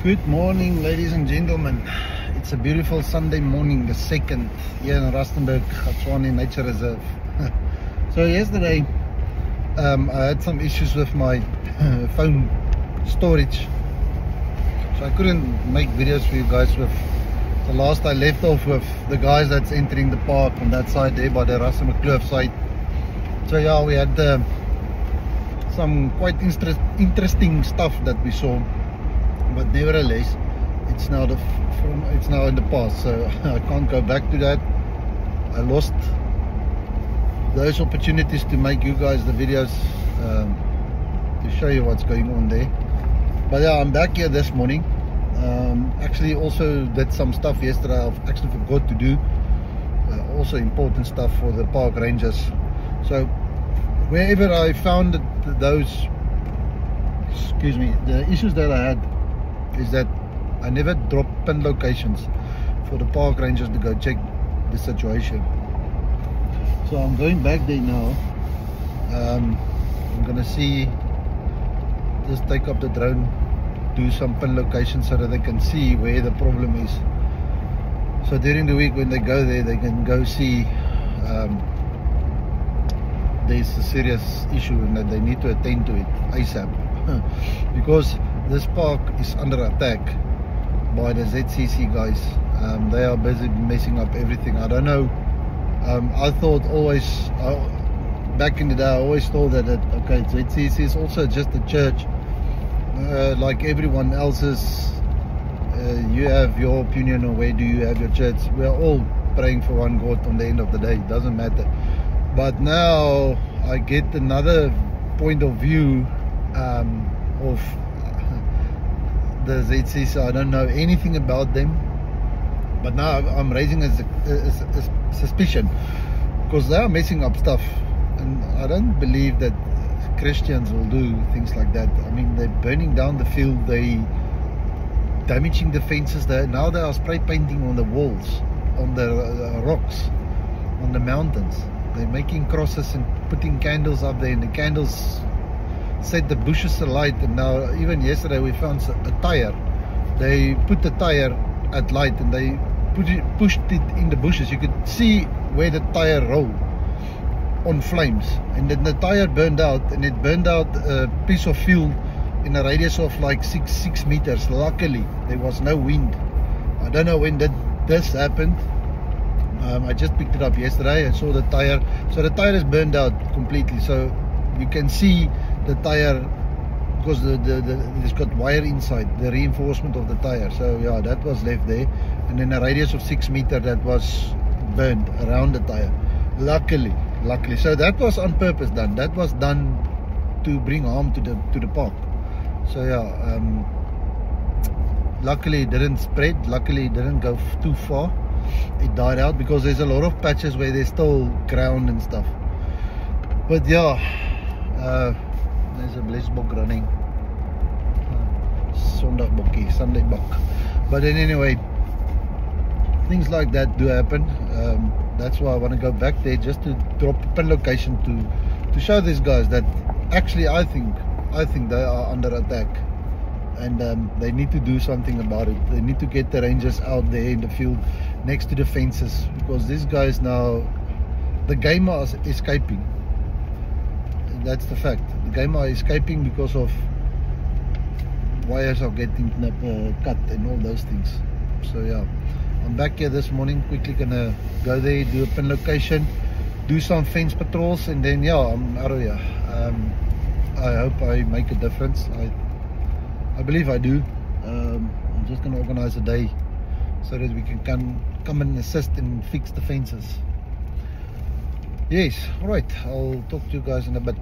Good morning, ladies and gentlemen. It's a beautiful Sunday morning, the 2nd, here in Rustenburg, Gatswane Nature Reserve. So yesterday, I had some issues with my phone storage, so I couldn't make videos for you guys. With the last I left off with the guys that's entering the park on that side there by the Rustenburg Kloof side. So yeah, we had some quite interesting stuff that we saw. But nevertheless, it's now in the past, so I can't go back to that. I lost those opportunities to make you guys the videos to show you what's going on there. But yeah, I'm back here this morning. Actually also did some stuff yesterday I've actually forgot to do. Also important stuff for the park rangers. So wherever I found those, the issues that I had is that I never drop pin locations for the park rangers to go check the situation. So I'm going back there now. I'm gonna just take up the drone, do some pin locations so that they can see where the problem is. So during the week when they go there, they can go see there's a serious issue and that they need to attend to it ASAP. Because this park is under attack by the ZCC guys. They are busy messing up everything. I don't know. I thought always, back in the day, I always thought that okay, ZCC is also just a church, like everyone else's. You have your opinion on where do you have your church. We are all praying for one God on the end of the day. It doesn't matter. But now I get another point of view of the ZCC. I don't know anything about them, but now I'm raising a suspicion because they are messing up stuff, and I don't believe that Christians will do things like that. I mean, they're burning down the field, they damaging the fences. Now they are spray painting on the walls, on the rocks, on the mountains. They're making crosses and putting candles up there, and the candles set the bushes alight. And now even yesterday we found a tire. They put the tire at light and they pushed it in the bushes. You could see where the tire rolled on flames, and then the tire burned out, and it burned out a piece of field in a radius of like 6 meters. Luckily there was no wind. I don't know when this happened. I just picked it up yesterday and saw the tire. So the tire is burned out completely, so you can see the tire because it's got wire inside, the reinforcement of the tire. So yeah, that was left there, and in a radius of 6 meters that was burned around the tire. Luckily, so that was on purpose done. That was done to bring harm to the park. So yeah, luckily it didn't spread. Luckily it didn't go too far. It died out because there's a lot of patches where there's still ground and stuff. But yeah, there's a blesbok running. Sondagbokkie, Sunday bok. But then anyway, things like that do happen. That's why I want to go back there, just to drop a pin location to show these guys that actually I think they are under attack, and they need to do something about it. They need to get the rangers out there in the field next to the fences, because these guys now, the game are escaping. That's the fact. The game are escaping because of wires are getting cut and all those things. So yeah, I'm back here this morning, quickly gonna go there, do a pin location, do some fence patrols, and then yeah, I'm out of here. I hope I make a difference. I believe I do. I'm just gonna organize a day so that we can come and assist and fix the fences. Yes, alright, I'll talk to you guys in a bit.